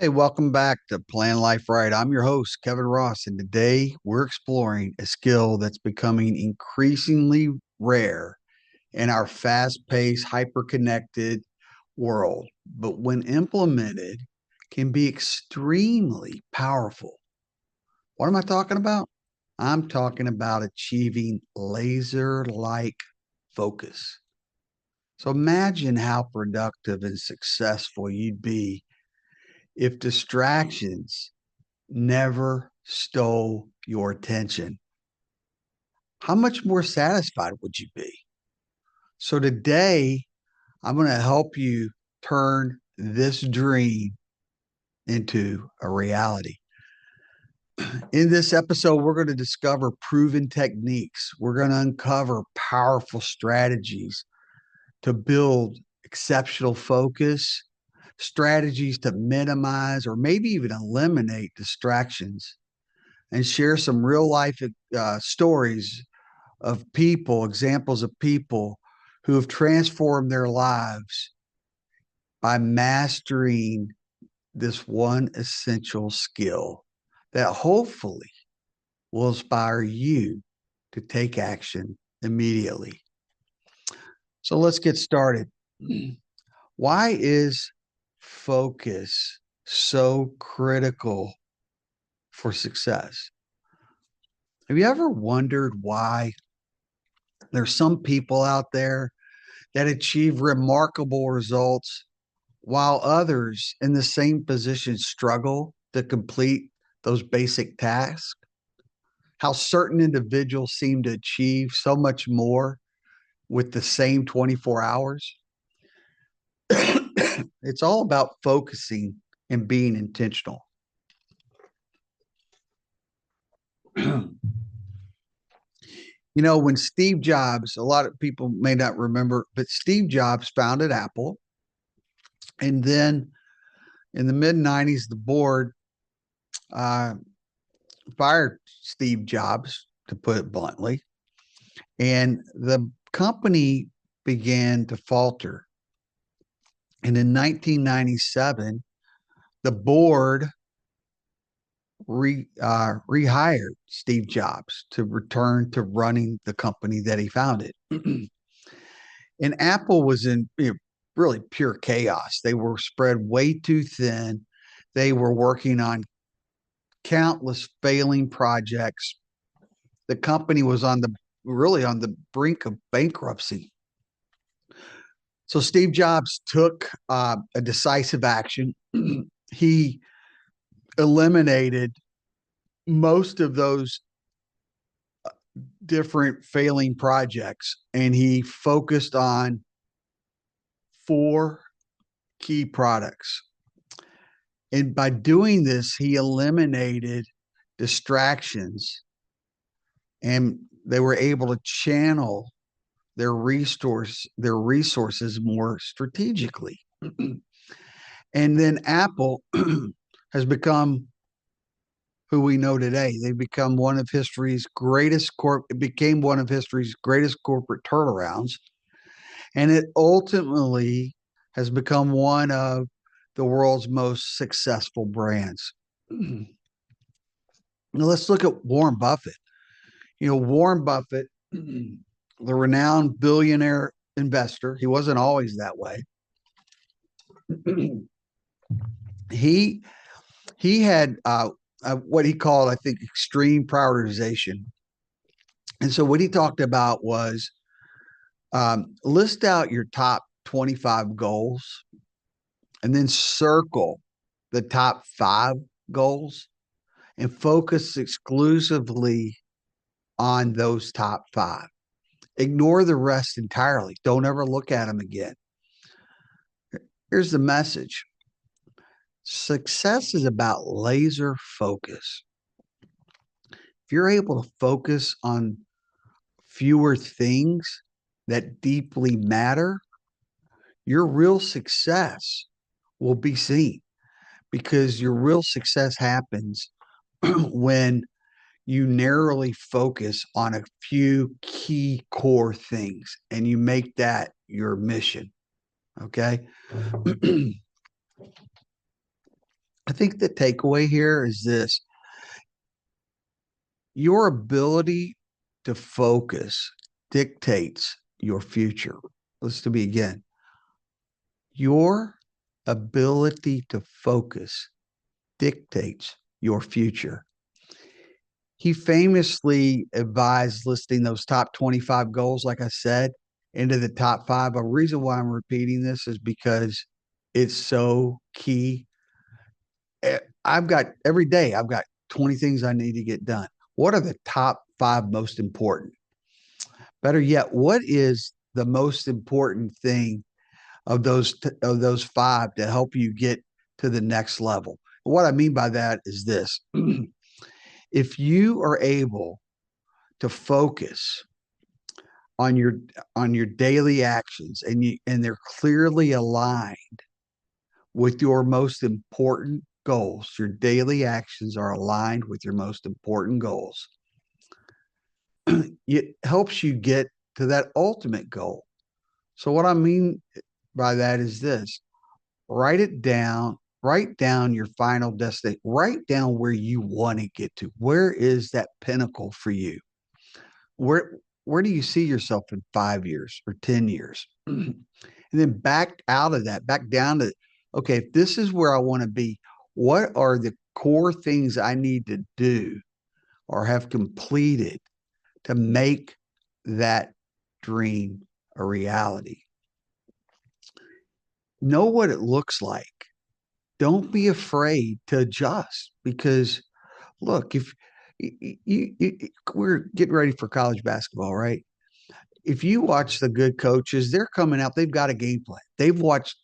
Hey, welcome back to Plan Life Right. I'm your host, Kevin Ross, and today we're exploring a skill that's becoming increasingly rare in our fast paced, hyper connected world, but when implemented, can be extremely powerful. What am I talking about? I'm talking about achieving laser like focus. So imagine how productive and successful you'd be if distractions never stole your attention. How much more satisfied would you be? So, today, I'm going to help you turn this dream into a reality. In this episode, we're going to discover proven techniques. We're going to uncover powerful strategies to build exceptional focus, strategies to minimize or maybe even eliminate distractions, and share some real life stories of people, examples of people who have transformed their lives by mastering this one essential skill that hopefully will inspire you to take action immediately. So let's get started. Why is focus so critical for success? Have you ever wondered why there's some people out there that achieve remarkable results while others in the same position struggle to complete those basic tasks? How certain individuals seem to achieve so much more with the same 24 hours? It's all about focusing and being intentional. When Steve Jobs, a lot of people may not remember, but Steve Jobs founded Apple. And then in the mid 90s, the board uh, fired Steve Jobs, to put it bluntly, and the company began to falter. And in 1997, the board rehired Steve Jobs to return to running the company that he founded. And Apple was in really pure chaos. They were spread way too thin. They were working on countless failing projects. The company was on the brink of bankruptcy. So Steve Jobs took a decisive action. He eliminated most of those different failing projects and he focused on four key products. And by doing this, he eliminated distractions and they were able to channel their resources more strategically. And then Apple has become who we know today. They become one of history's greatest it became one of history's greatest corporate turnarounds. And it ultimately has become one of the world's most successful brands. Now let's look at Warren Buffett. Warren Buffett, the renowned billionaire investor, he wasn't always that way. he he had what he called, I think, extreme prioritization. And so what he talked about was list out your top 25 goals and then circle the top 5 goals and focus exclusively on those top 5. Ignore the rest entirely. Don't ever look at them again. Here's the message. Success is about laser focus. If you're able to focus on fewer things that deeply matter, your real success will be seen, because your real success happens when you narrowly focus on a few key core things and you make that your mission. Okay. I think the takeaway here is this: your ability to focus dictates your future. Let's to be again. Your ability to focus dictates your future. He famously advised listing those top 25 goals, like I said, into the top five. A reason why I'm repeating this is because it's so key. I've got every day, I've got 20 things I need to get done. What are the top five most important? Better yet, what is the most important thing of those five to help you get to the next level? What I mean by that is this: if you are able to focus on your daily actions and they're clearly aligned with your most important goals, your daily actions are aligned with your most important goals, it helps you get to that ultimate goal. So what I mean by that is this: write it down, write down your final destination, write down where you want to get to. Where is that pinnacle for you? Where do you see yourself in 5 years or 10 years? And then back out of that, back down to, okay, if this is where I want to be, what are the core things I need to do or have completed to make that dream a reality? Know what it looks like. Don't be afraid to adjust because look, if we're getting ready for college basketball, right? If you watch the good coaches, they're coming out, they've got a game plan. They've watched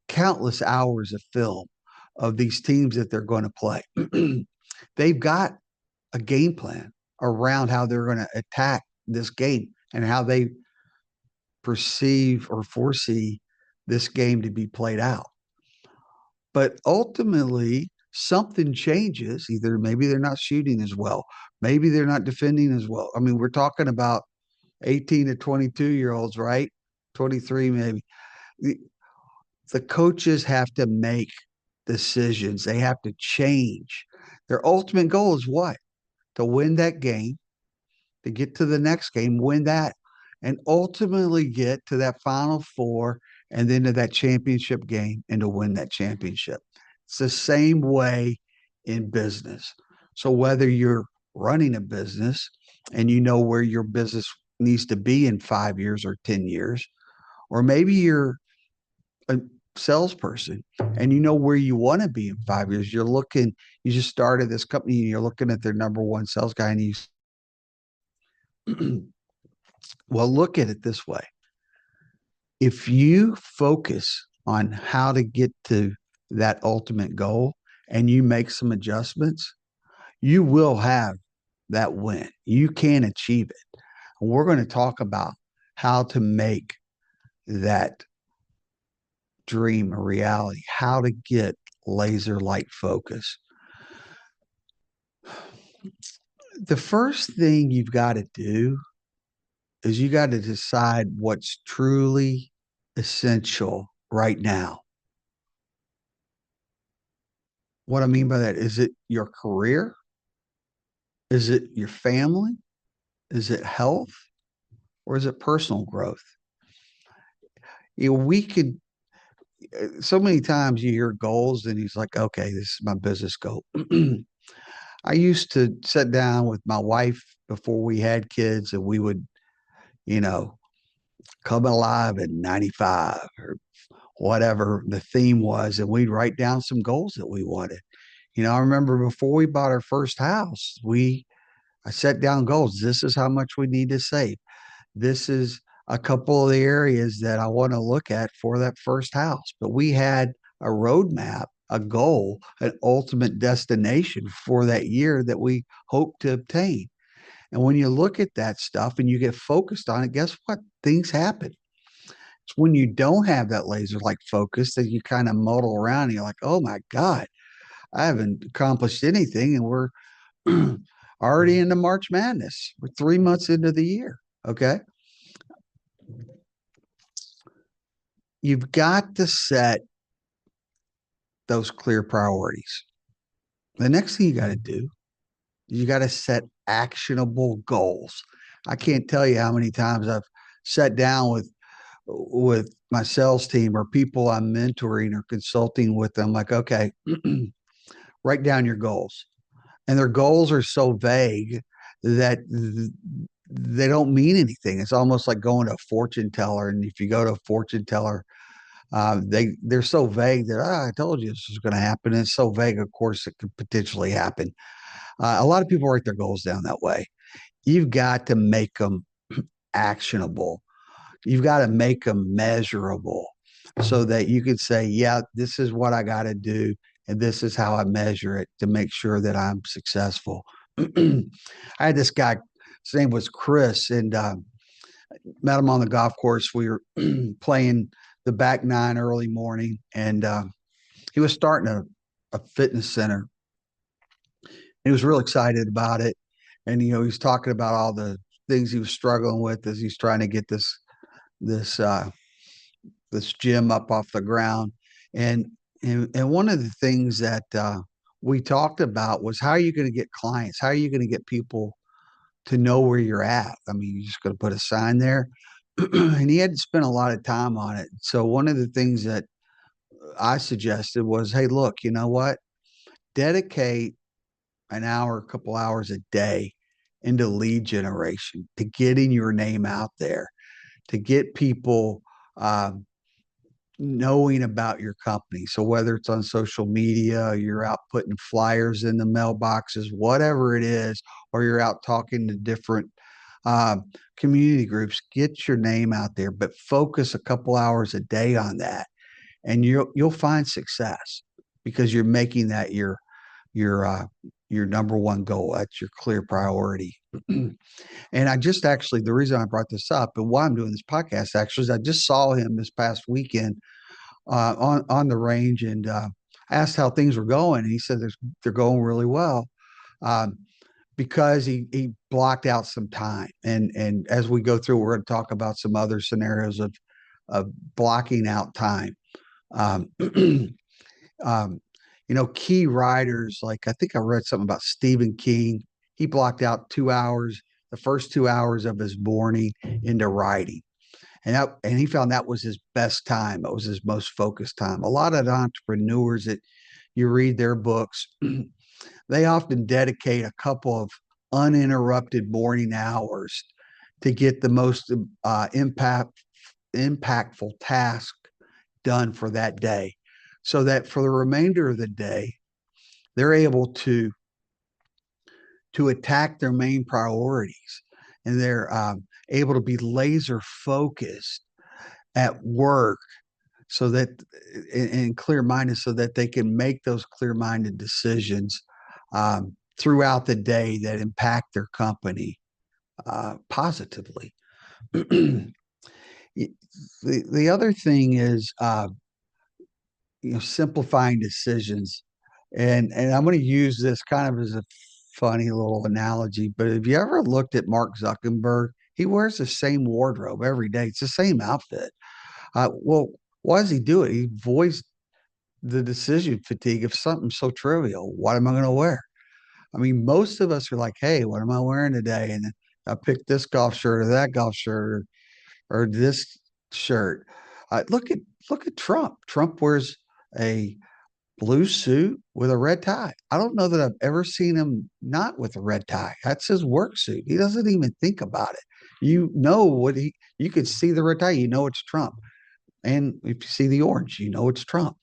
countless hours of film of these teams that they're going to play. They've got a game plan around how they're going to attack this game and how they perceive or foresee this game to be played out. But ultimately, something changes. Either maybe they're not shooting as well, maybe they're not defending as well. I mean, we're talking about 18 to 22-year olds, right? 23, maybe. The coaches have to make decisions, they have to change. Their ultimate goal is what? To win that game, to get to the next game, win that, and ultimately get to that final four and then to that championship game and to win that championship. It's the same way in business. So whether you're running a business and you know where your business needs to be in 5 years or 10 years, or maybe you're a salesperson and you know where you want to be in 5 years, you just started this company and you're looking at their number one sales guy and well, look at it this way. If you focus on how to get to that ultimate goal and you make some adjustments, you will have that win. You can achieve it. We're going to talk about how to make that dream a reality, how to get laser like focus. The first thing you've got to do is you got to decide what's truly essential right now. What I mean by that, is it your career? Is it your family? Is it health? Or is it personal growth? You know, we could, so many times you hear goals and he's like, okay, this is my business goal. I used to sit down with my wife before we had kids and we would, you know, come alive at 95 or whatever the theme was. And we'd write down some goals that we wanted. I remember before we bought our first house, I set down goals. This is how much we need to save. This is a couple of the areas that I want to look at for that first house. But we had a roadmap, a goal, an ultimate destination for that year that we hope to obtain. And when you look at that stuff and you get focused on it, guess what? Things happen. It's when you don't have that laser like focus that you kind of muddle around and you're like, oh my God, I haven't accomplished anything. And we're already into March Madness. We're 3 months into the year. Okay. You've got to set those clear priorities. The next thing you got to do, you got to set actionable goals. I can't tell you how many times I've sat down with my sales team or people I'm mentoring or consulting with them, like, okay, write down your goals. And their goals are so vague that they don't mean anything. It's almost like going to a fortune teller. And if you go to a fortune teller, they're so vague that I told you this was going to happen. And it's so vague, of course, it could potentially happen. A lot of people write their goals down that way. You've got to make them actionable. You've got to make them measurable so that you could say, yeah, this is what I got to do. And this is how I measure it to make sure that I'm successful. I had this guy, his name was Chris, and met him on the golf course. We were playing the back nine early morning, and he was starting a fitness center. He was real excited about it. And, he was talking about all the things he was struggling with as he's trying to get this this gym up off the ground. And and one of the things that we talked about was, how are you going to get clients? How are you going to get people to know where you're at? I mean, you're just going to put a sign there. And he had to spend a lot of time on it. So one of the things that I suggested was, hey, look, you know what? Dedicate an hour, a couple hours a day into lead generation, to getting your name out there, to get people knowing about your company. So whether it's on social media, you're out putting flyers in the mailboxes, whatever it is, or you're out talking to different uh, community groups, get your name out there, but focus a couple hours a day on that, and you'll find success because you're making that your number one goal. That's your clear priority. And I just actually, the reason I brought this up and why I'm doing this podcast actually is I just saw him this past weekend on the range, and asked how things were going. And he said they're going really well, um, because he blocked out some time. And as we go through, we're going to talk about some other scenarios of blocking out time. Um, um, key writers, like I think I read something about Stephen King. He blocked out 2 hours, the first 2 hours of his morning, into writing. And he found that was his best time. It was his most focused time. A lot of the entrepreneurs that you read their books, they often dedicate a couple of uninterrupted morning hours to get the most impactful task done for that day, so that for the remainder of the day, they're able to attack their main priorities, and they're able to be laser focused at work, so that and clear minded, so that they can make those clear minded decisions throughout the day that impact their company positively. The other thing is simplifying decisions, and I'm going to use this kind of as a funny little analogy, but have you ever looked at Mark Zuckerberg? He wears the same wardrobe every day. It's the same outfit. Well, why does he do it? He voiced the decision fatigue of something so trivial. What am I going to wear? I mean, most of us are like, hey, what am I wearing today? And I picked this golf shirt or that golf shirt, or this shirt. Look at Trump. Trump wears a blue suit with a red tie. I don't know that I've ever seen him not with a red tie. That's his work suit. He doesn't even think about it. You could see the red tie, it's Trump. And if you see the orange, it's Trump.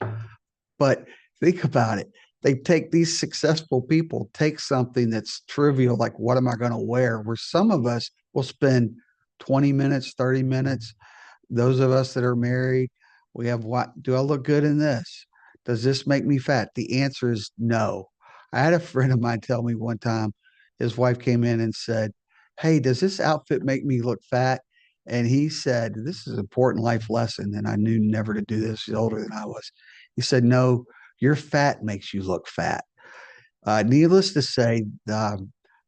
But think about it. They take these successful people, take something that's trivial, like what am I going to wear? Where some of us will spend 20 minutes, 30 minutes. Those of us that are married, we have, what do I look good in this? Does this make me fat? The answer is no. I had a friend of mine tell me one time, his wife came in and said, hey, does this outfit make me look fat? And he said, this is an important life lesson. And I knew never to do this. He's older than I was. He said, no, your fat makes you look fat. Needless to say, that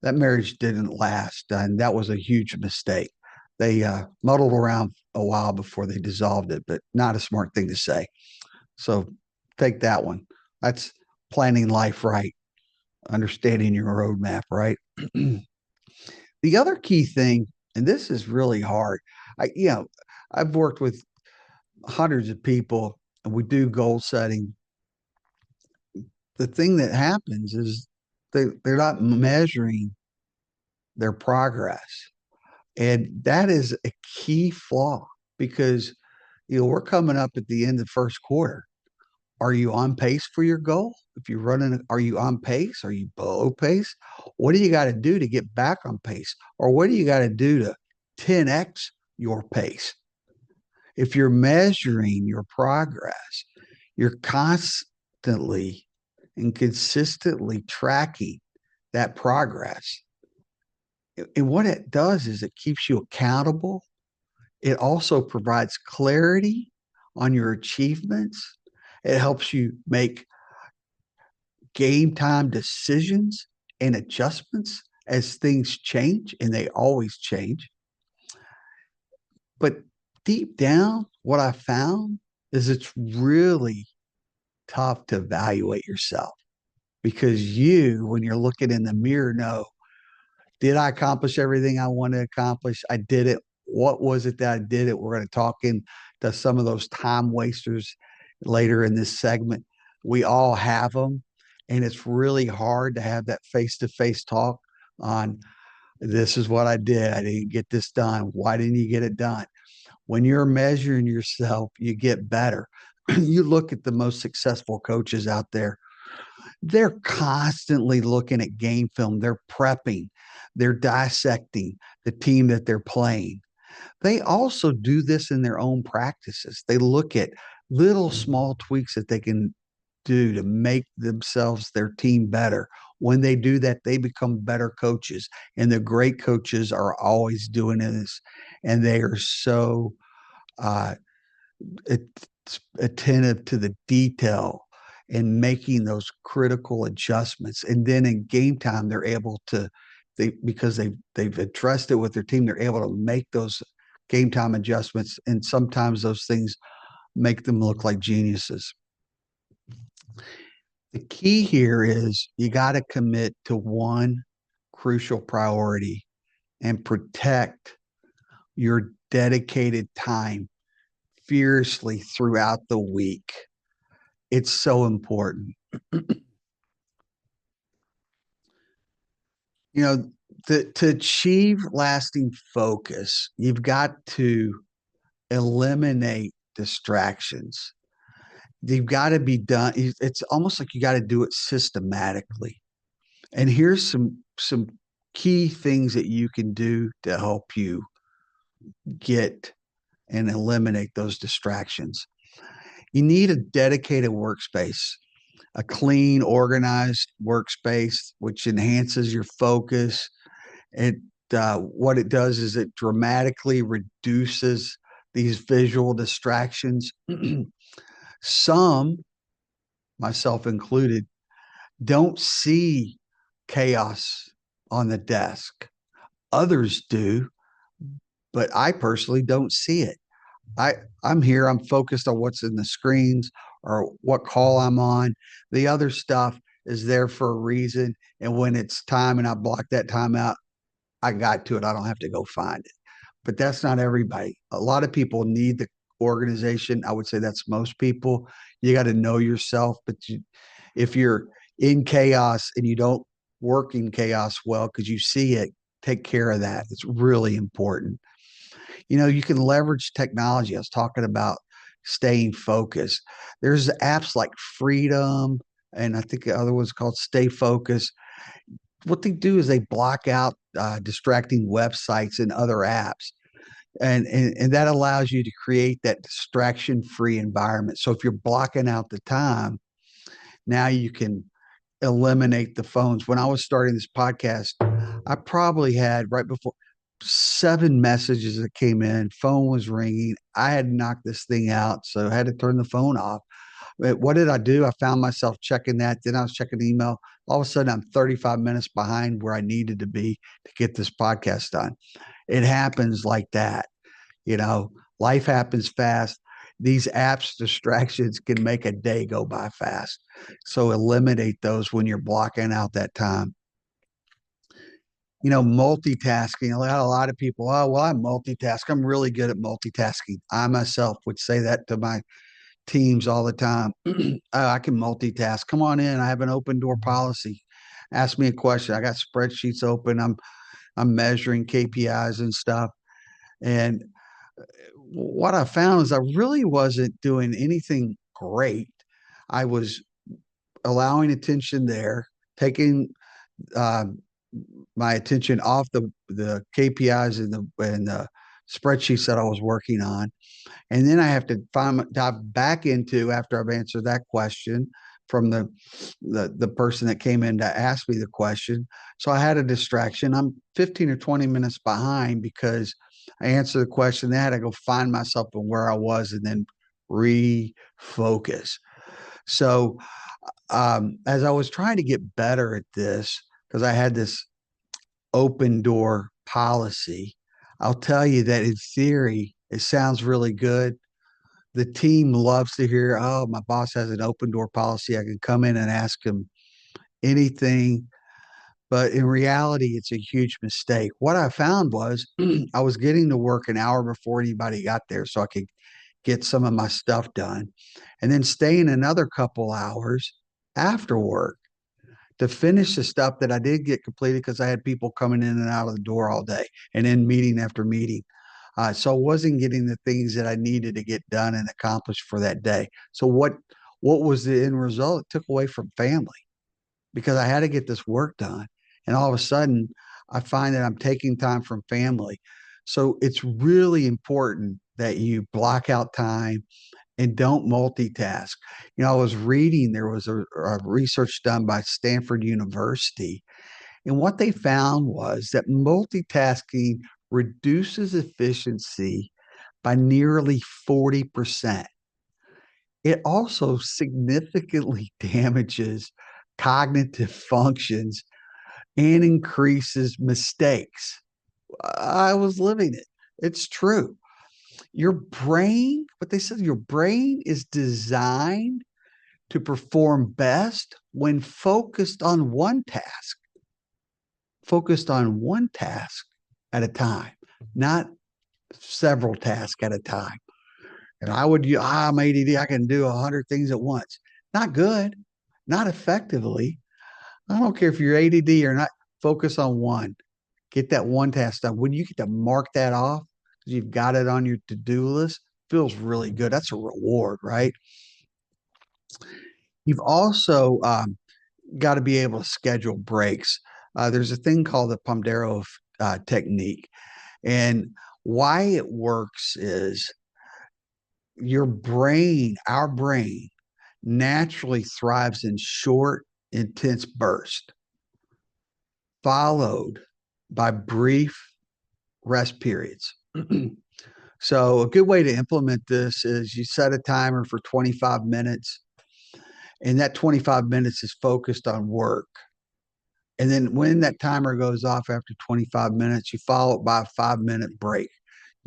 marriage didn't last. And that was a huge mistake. They muddled around a while before they dissolved it, but not a smart thing to say. So take that one. That's planning life right, understanding your roadmap, right? The other key thing, and this is really hard. I've worked with hundreds of people and we do goal setting. The thing that happens is they're not measuring their progress. And that is a key flaw because we're coming up at the end of the first quarter. Are you on pace for your goal? If you're running, are you on pace? Are you below pace? What do you got to do to get back on pace? Or what do you got to do to 10x your pace? If you're measuring your progress, you're constantly and consistently tracking that progress. And what it does is it keeps you accountable. It also provides clarity on your achievements. It helps you make game time decisions and adjustments as things change, and they always change. But deep down, what I found is it's really tough to evaluate yourself because when you're looking in the mirror, know, did I accomplish everything I wanted to accomplish? I did it. What was it that I did it? We're going to talk into some of those time wasters later in this segment. We all have them. And it's really hard to have that face to face talk on this is what I did. I didn't get this done. Why didn't you get it done? When you're measuring yourself, you get better. You look at the most successful coaches out there, they're constantly looking at game film. They're prepping, they're dissecting the team that they're playing. They also do this in their own practices. They look at little small tweaks that they can do to make themselves, their team better. When they do that, they become better coaches. And the great coaches are always doing this. And they are so uh, attentive to the detail and making those critical adjustments. And then in game time, they're able to, because they've addressed it with their team, they're able to make those game time adjustments. And sometimes those things make them look like geniuses. The key here is you got to commit to one crucial priority and protect your dedicated time fiercely throughout the week. It's so important. To achieve lasting focus, you've got to eliminate distractions. You've got to be done. It's almost like you got to do it systematically. And here's some key things that you can do to help you get and eliminate those distractions. You need a dedicated workspace, a clean, organized workspace, which enhances your focus. It what it does is it dramatically reduces these visual distractions. Some, myself included, don't see chaos on the desk. Others do, but I personally don't see it. I'm here, I'm focused on what's in the screens or what call I'm on. The other stuff is there for a reason. And when it's time and I block that time out, I got to it. I don't have to go find it. But that's not everybody. A lot of people need the organization. I would say that's most people. You got to know yourself. But if you're in chaos and you don't work in chaos well because you see it, take care of that. It's really important. You can leverage technology. I was talking about staying focused. There's apps like Freedom, and I think the other one's called Stay Focused. What they do is they block out distracting websites and other apps. And that allows you to create that distraction-free environment. So if you're blocking out the time, now you can eliminate the phones. When I was starting this podcast, I probably had right before 7 messages that came in, phone was ringing. I had knocked this thing out, so I had to turn the phone off. But what did I do? I found myself checking that. Then I was checking the email. All of a sudden, I'm 35 minutes behind where I needed to be to get this podcast done. It happens like that. Life happens fast. These apps distractions can make a day go by fast. So eliminate those when you're blocking out that time. Multitasking. A lot of people, oh, well, I multitask. I'm really good at multitasking. I myself would say that to my teams all the time. Oh, I can multitask. Come on in. I have an open door policy. Ask me a question. I got spreadsheets open. I'm measuring KPIs and stuff. And what I found is I really wasn't doing anything great. I was allowing attention there, taking uh, my attention off the KPIs and the spreadsheets that I was working on, and then I have to dive back into after I've answered that question from the person that came in to ask me the question. So I had a distraction. I'm 15 or 20 minutes behind because I answered the question. Then I had to go find myself and where I was and then refocus. So as I was trying to get better at this, because I had this open door policy, I'll tell you that in theory, it sounds really good. The team loves to hear, oh, my boss has an open door policy. I can come in and ask him anything. But in reality, it's a huge mistake. What I found was I was getting to work an hour before anybody got there so I could get some of my stuff done and then staying another couple hours after work to finish the stuff that I did get completed because I had people coming in and out of the door all day and in meeting after meeting. So I wasn't getting the things that I needed to get done and accomplished for that day. So what was the end result? It took away from family because I had to get this work done. And all of a sudden, I find that I'm taking time from family. So it's really important that you block out time and don't multitask. I was reading, there was a research done by Stanford University, and what they found was that multitasking reduces efficiency by nearly 40%. It also significantly damages cognitive functions and increases mistakes. I was living it. It's true. Your brain, what they said, your brain is designed to perform best when focused on one task at a time, not several tasks at a time. And I'm ADD, I can do 100 things at once. Not good, not effectively. I don't care if you're ADD or not, focus on one. Get that one task done. When you get to mark that off, because you've got it on your to-do list, feels really good. That's a reward, right? You've also got to be able to schedule breaks. There's a thing called the Pomodoro technique. And why it works is our brain naturally thrives in short, intense bursts, followed by brief rest periods. So a good way to implement this is you set a timer for 25 minutes, and that 25 minutes is focused on work. And then when that timer goes off after 25 minutes, you follow it by a 5-minute break.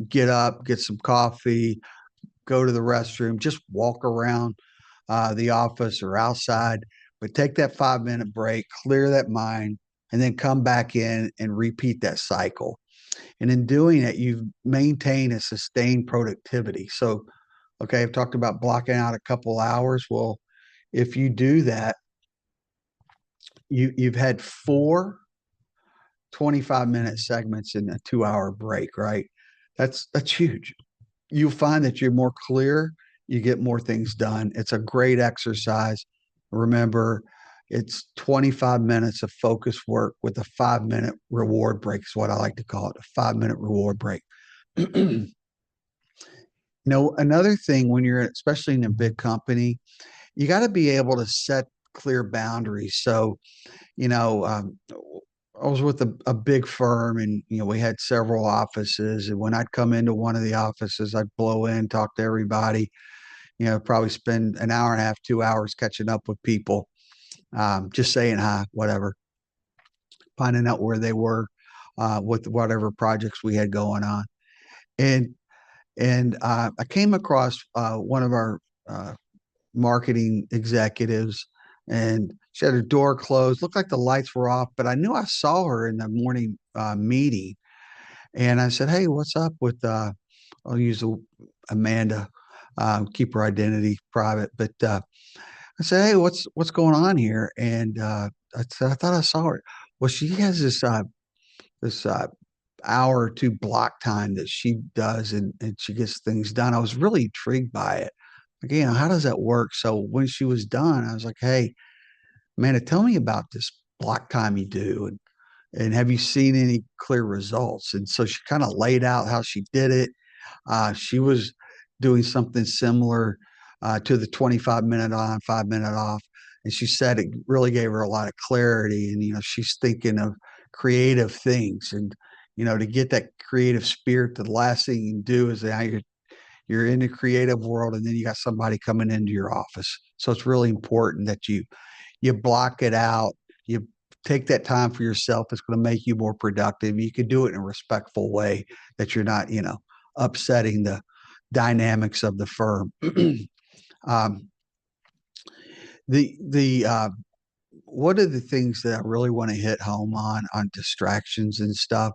Get up, get some coffee, go to the restroom, just walk around the office or outside, but take that 5-minute break, clear that mind, and then come back in and repeat that cycle. And in doing it, you maintain a sustained productivity. So, okay, I've talked about blocking out a couple hours. Well, if you do that, you've had four 25-minute segments in a 2-hour break, right? That's huge. You'll find that you're more clear, you get more things done. It's a great exercise. Remember, it's 25 minutes of focused work with a 5-minute reward break, is what I like to call it, a 5-minute reward break. Another thing when you're, especially in a big company, you got to be able to set clear boundaries. So, I was with a big firm and, we had several offices. And when I'd come into one of the offices, I'd blow in, talk to everybody, probably spend an hour and a half, 2 hours catching up with people, just saying hi, whatever, finding out where they were with whatever projects we had going on. And And I came across one of our uh, marketing executives, and she had her door closed. Looked like the lights were off, but I knew I saw her in the morning meeting. And I said, "Hey, what's up with?" I'll use Amanda, keep her identity private. But I said, "Hey, what's going on here?" And I said, "I thought I saw her." Well, she has this hour or two block time that she does, and she gets things done. I was really intrigued by it. Like, how does that work? So when she was done, I was like, "Hey, Amanda, tell me about this block time you do, and have you seen any clear results?" And so she kind of laid out how she did it. She was doing something similar to the 25-minute on, 5 minute off. And she said it really gave her a lot of clarity. And, she's thinking of creative things. And, to get that creative spirit, the last thing you can do is now you're in the creative world, and then you got somebody coming into your office. So it's really important that you block it out. You take that time for yourself. It's going to make you more productive. You can do it in a respectful way that you're not, upsetting the dynamics of the firm. um, the One of the things that I really want to hit home on distractions and stuff.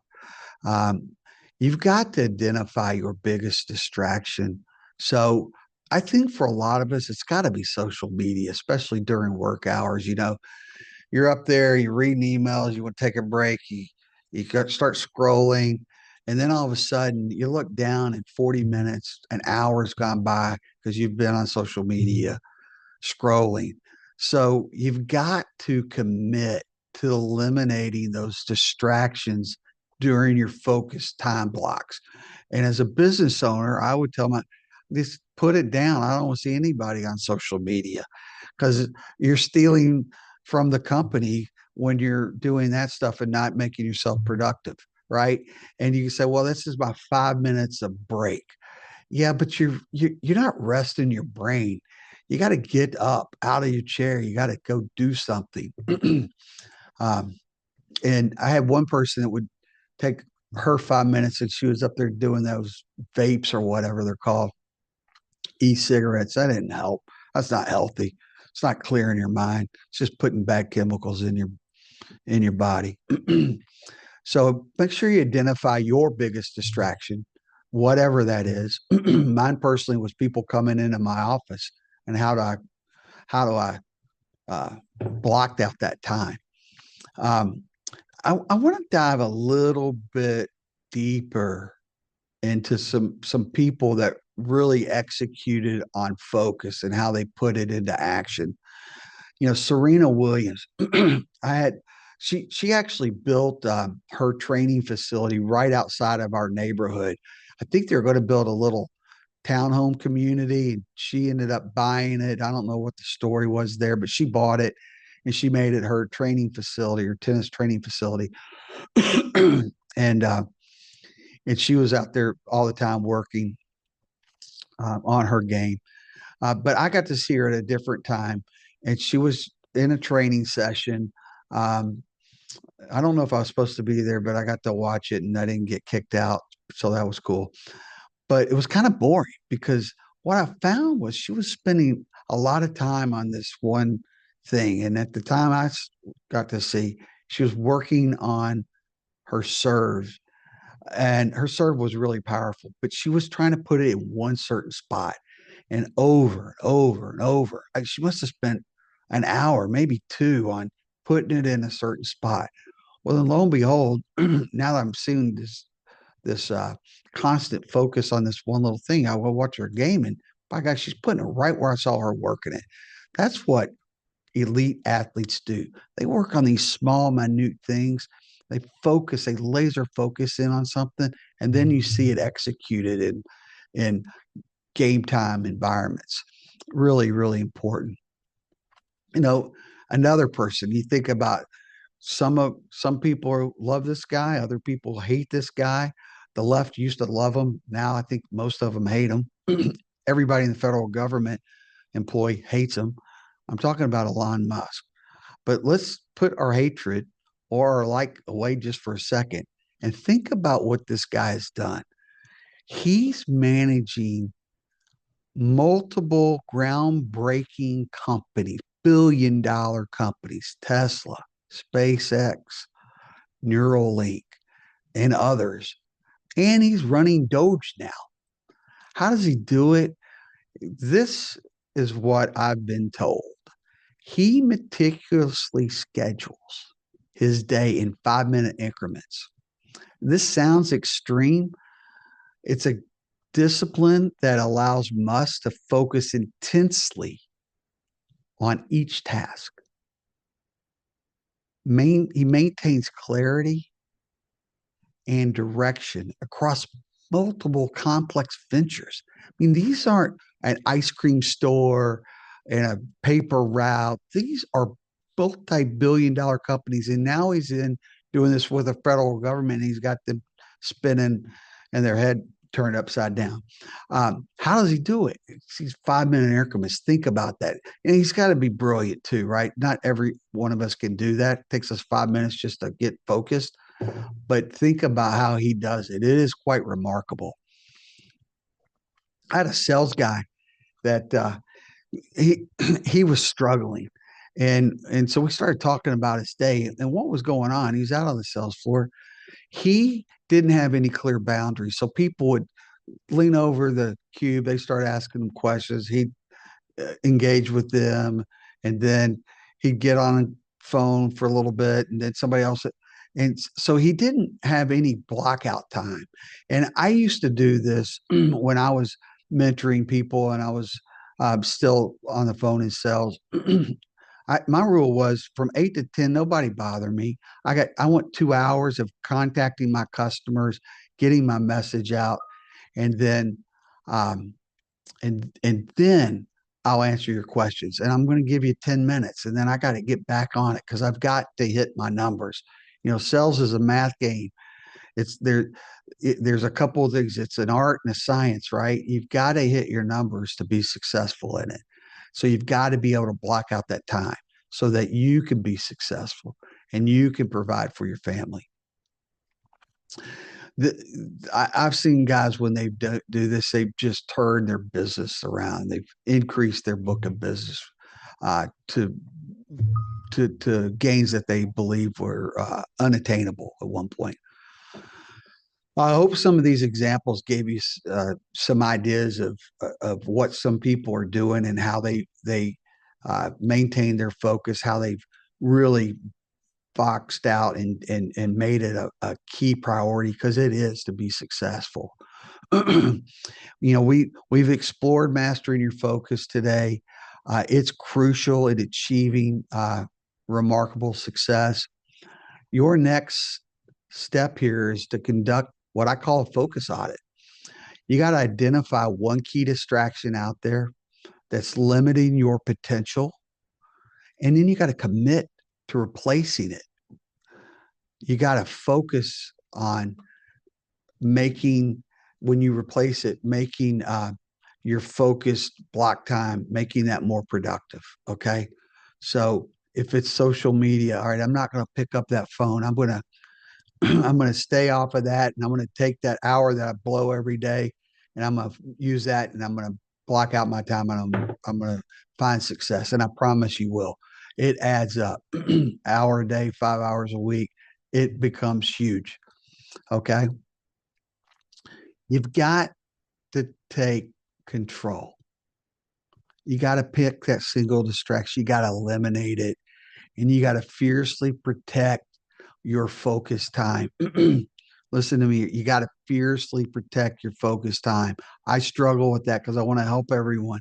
Um, you've got to identify your biggest distraction. So I think for a lot of us, it's got to be social media, especially during work hours. You're up there, you're reading emails, you want to take a break, start scrolling, and then all of a sudden you look down and 40 minutes, an hour's gone by because you've been on social media scrolling. So you've got to commit to eliminating those distractions during your focused time blocks. And as a business owner, I would tell my just put it down. I don't want to see anybody on social media because you're stealing from the company when you're doing that stuff and not making yourself productive, right? And you say, well, this is about 5 minutes of break. Yeah, but you're not resting your brain. You got to get up out of your chair. You got to go do something. um, and I had one person that would take her 5 minutes, and she was up there doing those vapes or whatever they're called, e-cigarettes. That didn't help. That's not healthy. It's not clearing your mind. It's just putting bad chemicals in your body. So make sure you identify your biggest distraction, whatever that is. Mine personally was people coming into my office, and how do I block out that time? Um, I want to dive a little bit deeper into some people that really executed on focus and how they put it into action. Serena Williams. I had she actually built her training facility right outside of our neighborhood. I think they're going to build a little townhome community, and she ended up buying it. I don't know what the story was there, but she bought it and she made it her training facility, her tennis training facility. and and she was out there all the time working on her game. But I got to see her at a different time, and she was in a training session. Um, I don't know if I was supposed to be there, but I got to watch it and I didn't get kicked out. So that was cool. But it was kind of boring because what I found was she was spending a lot of time on this one thing. And at the time got to see, she was working on her serve, and her serve was really powerful, but she was trying to put it in one certain spot and over and over and over. She must have spent an hour, maybe two, on putting it in a certain spot. Well, then lo and behold, now that I'm seeing this constant focus on this one little thing, I will watch her game, and by God, she's putting it right where I saw her working it. That's what elite athletes do. They work on these small, minute things. They focus, they laser focus in on something, and then you see it executed in game time environments. Really, really important. You know, Another person you think about, some people love this guy, other people hate this guy. The left used to love him. Now I think most of them hate him. Everybody in the federal government employee hates him. I'm talking about Elon Musk. But let's put our hatred or our like away just for a second and think about what this guy has done. He's managing multiple groundbreaking companies, billion-dollar companies, Tesla, SpaceX, Neuralink, and others. And he's running Doge now. How does he do it? This is what I've been told. He meticulously schedules his day in 5-minute increments. This sounds extreme. It's a discipline that allows Musk to focus intensely on each task. He maintains clarity and direction across multiple complex ventures. I mean, these aren't an ice cream store and a paper route. These are multi-billion-dollar companies. And now he's in doing this with the federal government. He's got them spinning and their head turned upside down. How does he do it? These 5-minute increments. Think about that. And he's got to be brilliant too, right? Not every one of us can do that. It takes us 5 minutes just to get focused. But think about how he does it. It is quite remarkable. I had a sales guy that he he was struggling, and so we started talking about his day and what was going on. He was out on the sales floor. He didn't have any clear boundaries, so people would lean over the cube. They start asking him questions. He'd engage with them, and then he'd get on a phone for a little bit, and then somebody else. And so he didn't have any blockout time. And I used to do this when I was mentoring people and I was still on the phone in sales. My rule was from 8 to 10, nobody bother me. I want 2 hours of contacting my customers, getting my message out, and then um, then I'll answer your questions. And I'm going to give you 10 minutes, and then I got to get back on it because I've got to hit my numbers. Sales is a math game. It's there. There's a couple of things. It's an art and a science, right? You've got to hit your numbers to be successful in it. So you've got to be able to block out that time so that you can be successful and you can provide for your family. I've seen guys when they do this, they've just turned their business around. They've increased their book of business to gains that they believe were unattainable at one point. I hope some of these examples gave you some ideas of what some people are doing and how they maintain their focus, how they've really boxed out and made it a key priority because it is to be successful. We've explored mastering your focus today. It's crucial in achieving remarkable success. Your next step here is to conduct what I call a focus audit. You got to identify one key distraction out there that's limiting your potential, and then you got to commit to replacing it. You got to focus on making, when you replace it, making your focused block time, making that more productive. Okay. So if it's social media, all right, I'm not going to pick up that phone. I'm going to stay off of that, and I'm going to take that hour that I blow every day, and I'm going to use that, and I'm going to block out my time, and I'm going to find success. And I promise you will. It adds up. Hour a day, 5 hours a week. It becomes huge. Okay. You've got to take control. You got to pick that single distraction. You got to eliminate it, and you got to fiercely protect your focus time. Listen to me. You got to fiercely protect your focus time. I struggle with that because I want to help everyone.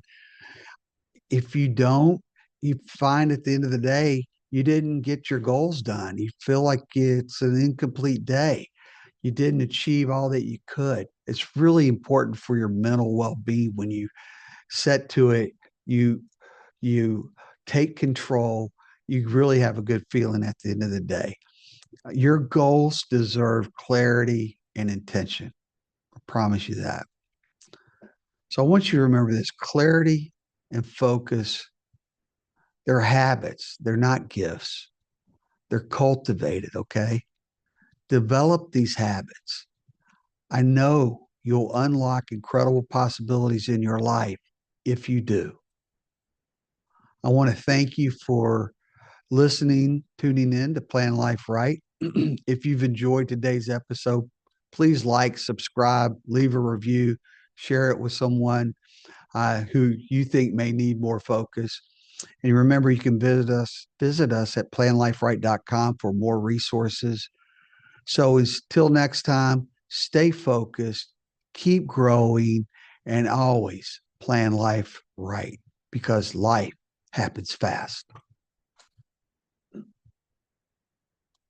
If you don't, you find at the end of the day, you didn't get your goals done. You feel like it's an incomplete day. You didn't achieve all that you could. It's really important for your mental well-being when you set to it, you take control, you really have a good feeling at the end of the day. Your goals deserve clarity and intention. I promise you that. So I want you to remember this: clarity and focus, they're habits, they're not gifts. They're cultivated, okay? Develop these habits. I know You'll unlock incredible possibilities in your life if you do. I want to thank you for listening, tuning in to Plan Life Right. If you've enjoyed today's episode, please like, subscribe, leave a review, share it with someone who you think may need more focus. And remember, you can visit us at planliferight.com for more resources. So until next time, stay focused, keep growing, and always plan life right because life happens fast.